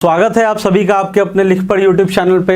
स्वागत है आप सभी का आपके अपने लिख पढ़ यूट्यूब चैनल पे।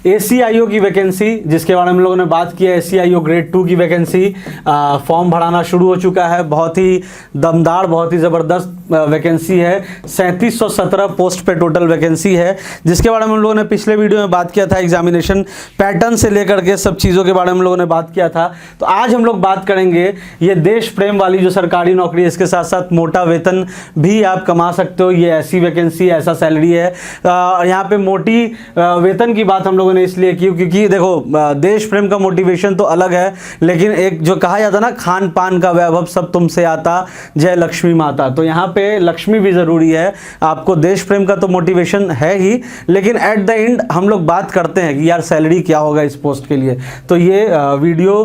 एसीआईओ की वैकेंसी जिसके बारे में हम लोगों ने बात की है, एसीआईओ ग्रेड 2 की वैकेंसी फॉर्म भराना शुरू हो चुका है। बहुत ही दमदार, बहुत ही ज़बरदस्त वैकेंसी है। 3717 पोस्ट पे टोटल वैकेंसी है, जिसके बारे में हम लोगों ने पिछले वीडियो में बात किया था। एग्जामिनेशन पैटर्न से लेकर के सब चीज़ों के बारे में हम लोगों ने बात किया था। तो आज हम लोग बात करेंगे ये देश प्रेम वाली जो सरकारी नौकरी है, इसके साथ साथ मोटा वेतन भी आप कमा सकते हो। ये ऐसी वैकेंसी, ऐसा सैलरी है। यहाँ पे मोटी वेतन की बात हम लोगों ने इसलिए की क्योंकि देखो, देश प्रेम का मोटिवेशन तो अलग है, लेकिन एक जो कहा जाता ना, खान पान का वैभव सब तुमसे आता, जय लक्ष्मी माता। तो यहाँ पे लक्ष्मी भी ज़रूरी है। आपको देश प्रेम का तो मोटिवेशन है ही, लेकिन एट द एंड हम लोग बात करते हैं कि यार सैलरी क्या होगा इस पोस्ट के लिए। तो ये वीडियो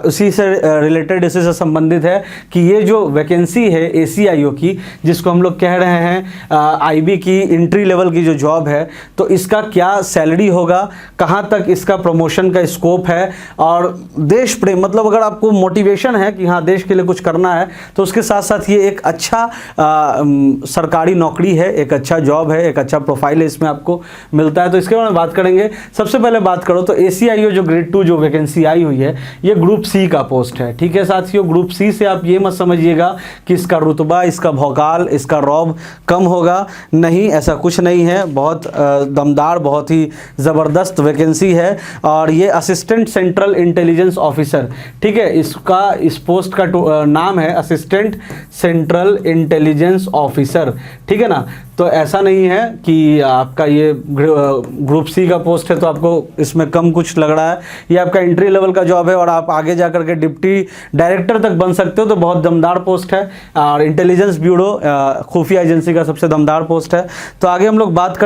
उसी से रिलेटेड, इसी से संबंधित है कि ये जो वैकेंसी है एसीआईओ की, जिसको हम लोग कह रहे हैं आईबी की एंट्री लेवल की जो जॉब है, तो इसका क्या सैलरी होगा, कहाँ तक इसका प्रमोशन का स्कोप है, और देश प्रेम मतलब अगर आपको मोटिवेशन है कि हाँ देश के लिए कुछ करना है, तो उसके साथ साथ ये एक अच्छा सरकारी नौकरी है, एक अच्छा जॉब है, एक अच्छा प्रोफाइल है, इसमें आपको मिलता है। तो इसके बारे में बात करेंगे। सबसे पहले बात करो तो एसीआईओ जो ग्रेड 2 जो वैकेंसी आई हुई है, ये ग्रुप सी का पोस्ट है। ठीक है साथियों, ग्रुप सी से आप ये मत समझिएगा कि इसका रुतबा, इसका भौकाल, इसका रौब कम होगा, नहीं, ऐसा कुछ नहीं है। बहुत दमदार, बहुत ही ज़बरदस्त वैकेंसी है। और ये असिस्टेंट सेंट्रल इंटेलिजेंस ऑफिसर, ठीक है, इसका इस पोस्ट का नाम है असिस्टेंट सेंट्रल इंटेलिजेंस ऑफिसर। ठीक है ना। तो ऐसा नहीं है कि आपका ये ग्रुप सी का पोस्ट है तो आपको इसमें कम कुछ लग रहा है। ये आपका एंट्री लेवल का जॉब है और आप आगे जा करके डिप्टी डायरेक्टर तक बन सकते हो। तो बहुत दमदार पोस्ट है और इंटेलिजेंस ब्यूरो, खुफिया एजेंसी का सबसे दमदार पोस्ट है। तो आगे हम लोग बात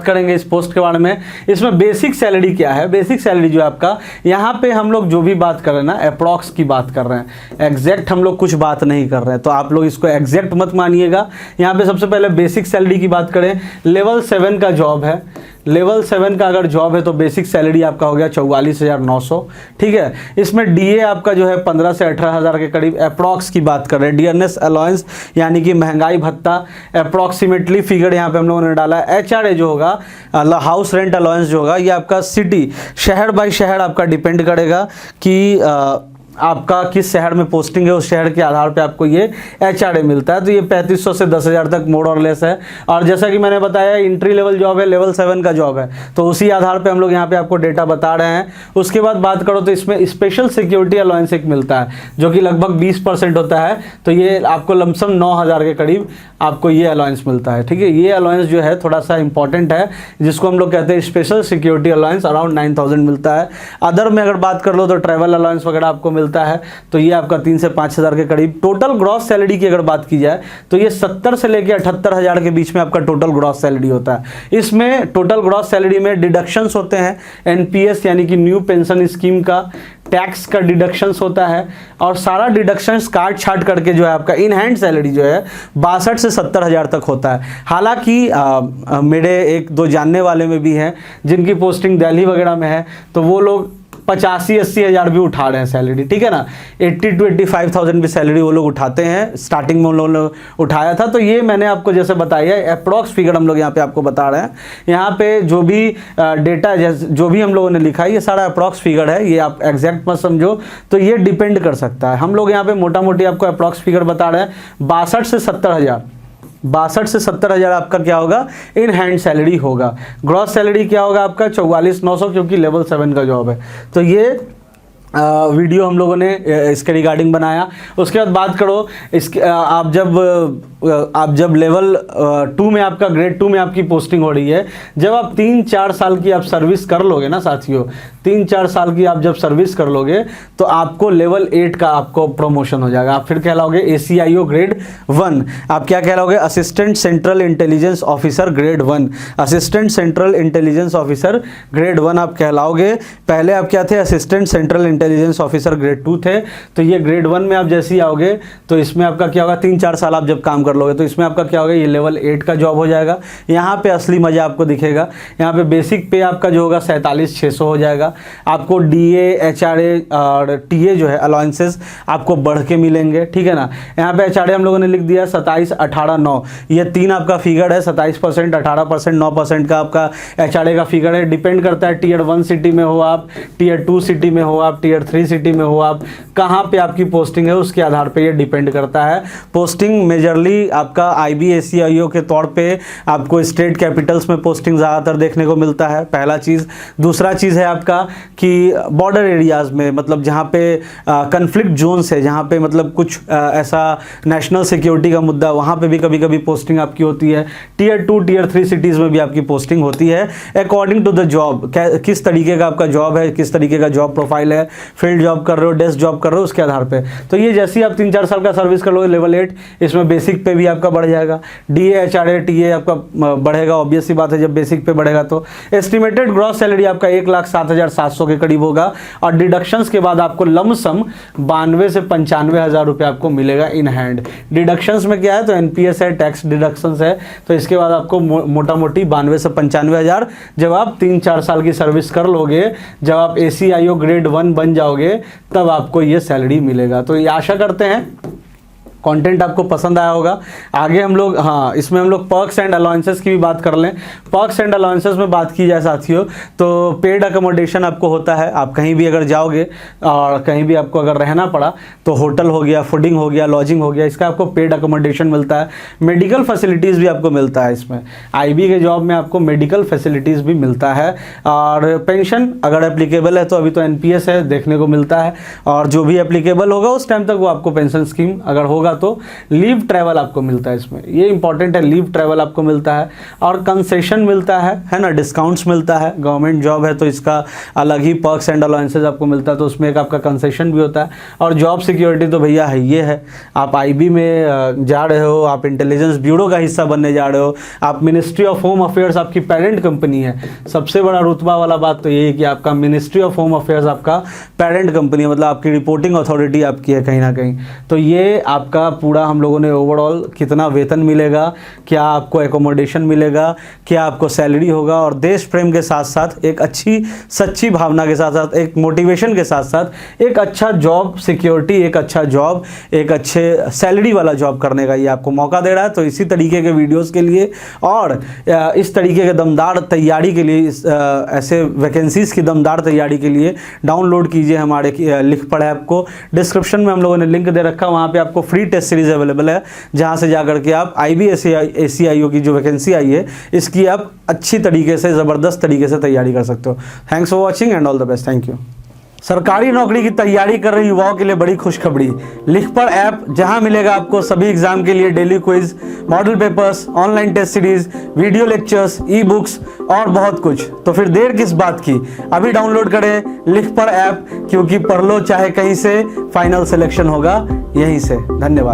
करेंगे इस पोस्ट के बारे में। इसमें बेसिक सैलरी क्या है। बेसिक सैलरी जो है आपका, यहाँ पे हम लोग जो भी बात कर रहे हैं ना, अप्रॉक्स की बात कर रहे हैं, एग्जैक्ट हम लोग कुछ बात नहीं कर रहे हैं। तो आप लोग इसको एग्जैक्ट मत मानिएगा। यहाँ पे सबसे पहले बेसिक सैलरी की बात करें, लेवल 7 का जॉब है। लेवल 7 का अगर जॉब है तो बेसिक सैलरी आपका हो गया 44,900। ठीक है। इसमें डीए आपका जो है 15 से 18,000 के करीब अप्रॉक्स की बात कर रहे हैं। डियरनेस अलाउंस यानी कि महंगाई भत्ता अप्रॉक्सीमेटली फिगर यहाँ पे हम लोगों ने डाला है। एचआरए जो होगा, हाउस रेंट अलाउंस जो होगा, ये आपका सिटी, शहर बाय शहर आपका डिपेंड करेगा कि आपका किस शहर में पोस्टिंग है, उस शहर के आधार पे आपको ये एचआरए मिलता है। तो ये 3500 से 10,000 तक मोर और लेस है। और जैसा कि मैंने बताया, एंट्री लेवल जॉब है, लेवल 7 का जॉब है, तो उसी आधार पे हम लोग यहाँ पे आपको डेटा बता रहे हैं। उसके बाद बात करो तो इसमें स्पेशल सिक्योरिटी अलाउंस एक मिलता है जो कि लगभग 20% होता है। तो ये आपको लमसम 9,000 के करीब आपको ये अलाउंस मिलता है। ठीक है। ये अलाउंस जो है थोड़ा सा इंपॉर्टेंट है, जिसको हम लोग कहते हैं स्पेशल सिक्योरिटी अलाउंस, अराउंड 9,000 मिलता है। अदर में अगर बात कर लो तो ट्रैवल अलाउंस वगैरह आपको मिलता है, तो ये आपका 3 से 5,000 के करीब। टोटल ग्रॉस सैलरी की अगर बात की जाए तो ये 70 से लेकर 78,000 के बीच में आपका टोटल ग्रॉस सैलरी होता है। इसमें टोटल ग्रॉस सैलरी में डिडक्शंस होते हैं, एनपीएस यानी कि न्यू पेंशन स्कीम का, टैक्स का डिडक्शंस होता है, और सारा डिडक्शंस काट छाट करके जो है आपका इन हैंड सैलरी जो है 62 से 70,000 तक होता है। हालांकि मेरे 1-2 जानने वाले में भी हैं जिनकी पोस्टिंग दिल्ली वगैरह में है, तो वो लोग 85-80 हज़ार भी उठा रहे हैं सैलरी। ठीक है ना। 80 to 85,000 भी सैलरी वो लोग उठाते हैं। स्टार्टिंग में उन लोगों ने उठाया था। तो ये मैंने आपको जैसे बताया, अप्रॉक्स फिगर हम लोग यहाँ पे आपको बता रहे हैं। यहाँ पे जो भी डेटा जो भी हम लोगों ने लिखा है, ये सारा अप्रॉक्स फिगर है, ये आप एग्जैक्ट मत समझो। तो ये डिपेंड कर सकता है। हम लोग यहाँ पे मोटा मोटी आपको अप्रॉक्स फिगर बता रहे हैं। 62 से 70,000 आपका क्या होगा, इन हैंड सैलरी होगा। ग्रॉस सैलरी क्या होगा आपका 44,900, क्योंकि लेवल 7 का जॉब है। तो ये वीडियो हम लोगों ने इसके रिगार्डिंग बनाया। उसके बाद बात करो इसके, आप जब लेवल 2 में आपका ग्रेड 2 में आपकी पोस्टिंग हो रही है, जब आप 3-4 साल की आप सर्विस कर लोगे ना साथियों, 3-4 साल की आप जब सर्विस कर लोगे तो आपको लेवल 8 का आपको प्रमोशन हो जाएगा। आप फिर कहलाओगे एसीआईओ ग्रेड 1। आप क्या कहलाओगे, assistant central intelligence officer grade 1। Assistant central intelligence officer grade 1 आप कहलाओगे। पहले आप क्या थे, assistant central intelligence officer grade 2 थे, तो ये ग्रेड 1 में आप जैसे ही आओगे तो इसमें आपका क्या होगा, 3-4 साल आप जब काम कर लोगे तो इसमें आपका क्या होगा, ये लेवल 8 का जॉब हो जाएगा। यहाँ पे असली मजा आपको दिखेगा। यहाँ पे बेसिक पे आपका जो होगा 47,600 हो जाएगा। आपको DA, HRA और TA जो है अलाउंसेस आपको बढ़ के मिलेंगे, ठीक है ना। यहाँ पे HRA हम लोगों ने लिख दिया 27, 18, 9, ये 3 आपका फिगर है। 27%, 18%, 9% का आपका HRA का फिगर है। डिपेंड करता है टियर 1 सिटी में हो आप, टियर 2 सिटी में हो आप, टियर 3 सिटी में हो आप, कहाँ पे आपकी पोस्टिंग है उसके आधार पे ये डिपेंड करता है। पोस्टिंग मेजरली आपका IB/ACIO के तौर पे आपको स्टेट कैपिटल्स में पोस्टिंग ज़्यादातर देखने को मिलता है, पहला चीज़। दूसरा चीज़ है आपका कि बॉर्डर एरियाज़ में, मतलब जहाँ पे कन्फ्लिक्ट जोन्स है, जहाँ पे मतलब कुछ ऐसा नेशनल सिक्योरिटी का मुद्दा, वहाँ पे भी कभी कभी पोस्टिंग आपकी होती है। टियर 2, टियर 3 सिटीज़ में भी आपकी पोस्टिंग होती है अकॉर्डिंग टू द जॉब, किस तरीके का आपका जॉब है, किस तरीके का जॉब प्रोफाइल है, फील्ड जॉब कर रहे हो, डेस्क जॉब कर रहे हो, उसके आधार पे। तो ये जैसे ही आप 3-4 साल का सर्विस कर लोगे लेवल 8, इसमें बेसिक पे भी आपका बढ़ जाएगा। DA, HRA, TA आपका बढ़ेगा, ऑब्वियस सी बात है जब बेसिक पे बढ़ेगा तो। एस्टिमेटेड ग्रॉस सैलरी आपका 1,07,700 के करीब होगा और डिडक्शंस के बाद आपको लमसम 92 से 95 हज़ार रुपये आपको मिलेगा इन हैंड। डिडक्शंस में क्या है, तो NPS है, टैक्स डिडक्शंस है, तो इसके बाद आपको मोटा मोटी 92 से 95 हज़ार जब आप 3-4 साल की सर्विस कर लोगे, जब आप ACIO ग्रेड 1 बन जाओगे, तब आपको ये सैलरी मिलेगा। तो ये आशा करते हैं कंटेंट आपको पसंद आया होगा। आगे हम लोग, हाँ, इसमें हम लोग पर्क्स एंड अलाउंसेस की भी बात कर लें। पर्क्स एंड अलाउंसेस में बात की जाए साथियों, तो पेड अकोमोडेशन आपको होता है। आप कहीं भी अगर जाओगे और कहीं भी आपको अगर रहना पड़ा तो होटल हो गया, फूडिंग हो गया, लॉजिंग हो गया, इसका आपको पेड अकोमोडेशन मिलता है। मेडिकल फैसिलिटीज़ भी आपको मिलता है इसमें। IB के जॉब में आपको मेडिकल फैसिलिटीज़ भी मिलता है। और पेंशन अगर एप्लीकेबल है तो अभी तो NPS है, देखने को मिलता है, और जो भी एप्लीकेबल होगा उस टाइम तक वो आपको पेंशन स्कीम अगर होगा तो लीव ट्रैवल आपको मिलता है इसमें, ये इंपॉर्टेंट है, लीव ट्रैवल आपको मिलता है। और कंसेशन मिलता है ना, डिस्काउंट्स मिलता है। गवर्नमेंट जॉब है तो इसका अलग ही पर्क्स एंड अलाउंसेस आपको मिलता है, तो उसमें एक आपका कंसेशन भी होता है। और जॉब सिक्योरिटी तो भैया है, ये है, आप IB में जा रहे हो, आप इंटेलिजेंस ब्यूरो का हिस्सा बनने जा रहे हो, आप मिनिस्ट्री ऑफ होम अफेयर्स आपकी पेरेंट कंपनी है। सबसे बड़ा रुतबा वाला बात तो ये है कि आपका मिनिस्ट्री ऑफ होम अफेयर्स आपका पेरेंट कंपनी है, मतलब आपकी रिपोर्टिंग अथॉरिटी आपकी है कहीं ना कहीं। तो ये आपका पूरा हम लोगों ने ओवरऑल कितना वेतन मिलेगा, क्या आपको एकोमोडेशन मिलेगा, क्या आपको सैलरी होगा, और देश प्रेम के साथ साथ एक अच्छी सच्ची भावना के साथ साथ एक मोटिवेशन के साथ साथ एक अच्छा जॉब सिक्योरिटी, एक अच्छा जॉब, एक अच्छे सैलरी वाला जॉब करने का ये आपको मौका दे रहा है। तो इसी तरीके के वीडियोस के लिए और इस तरीके के दमदार तैयारी के लिए, ऐसे वैकेंसीज की दमदार तैयारी के लिए डाउनलोड कीजिए हमारे लिख पढ़ ऐप को। डिस्क्रिप्शन में हम लोगों ने लिंक दे रखा, वहाँ पे आपको फ्री टेस्ट सीरीज अवेलेबल है, जहां से जाकर के आप IB/ACIO की जो वैकेंसी आई है इसकी आप अच्छी तरीके से, ज़बरदस्त तरीके से तैयारी कर सकते हो। Thanks for watching and all the best. Thank you. सरकारी नौकरी की तैयारी कर रहे युवाओं के लिए बड़ी खुशखबरी, लिख पढ़ ऐप, जहां मिलेगा आपको सभी एग्जाम के लिए daily quiz, model papers, online test series, video lectures, e books और बहुत कुछ। तो फिर देर किस बात की, अभी डाउनलोड करें लिख पढ़ ऐप, क्योंकि पढ़ लो चाहे कहीं से, फाइनल सिलेक्शन होगा यहीं से। धन्यवाद।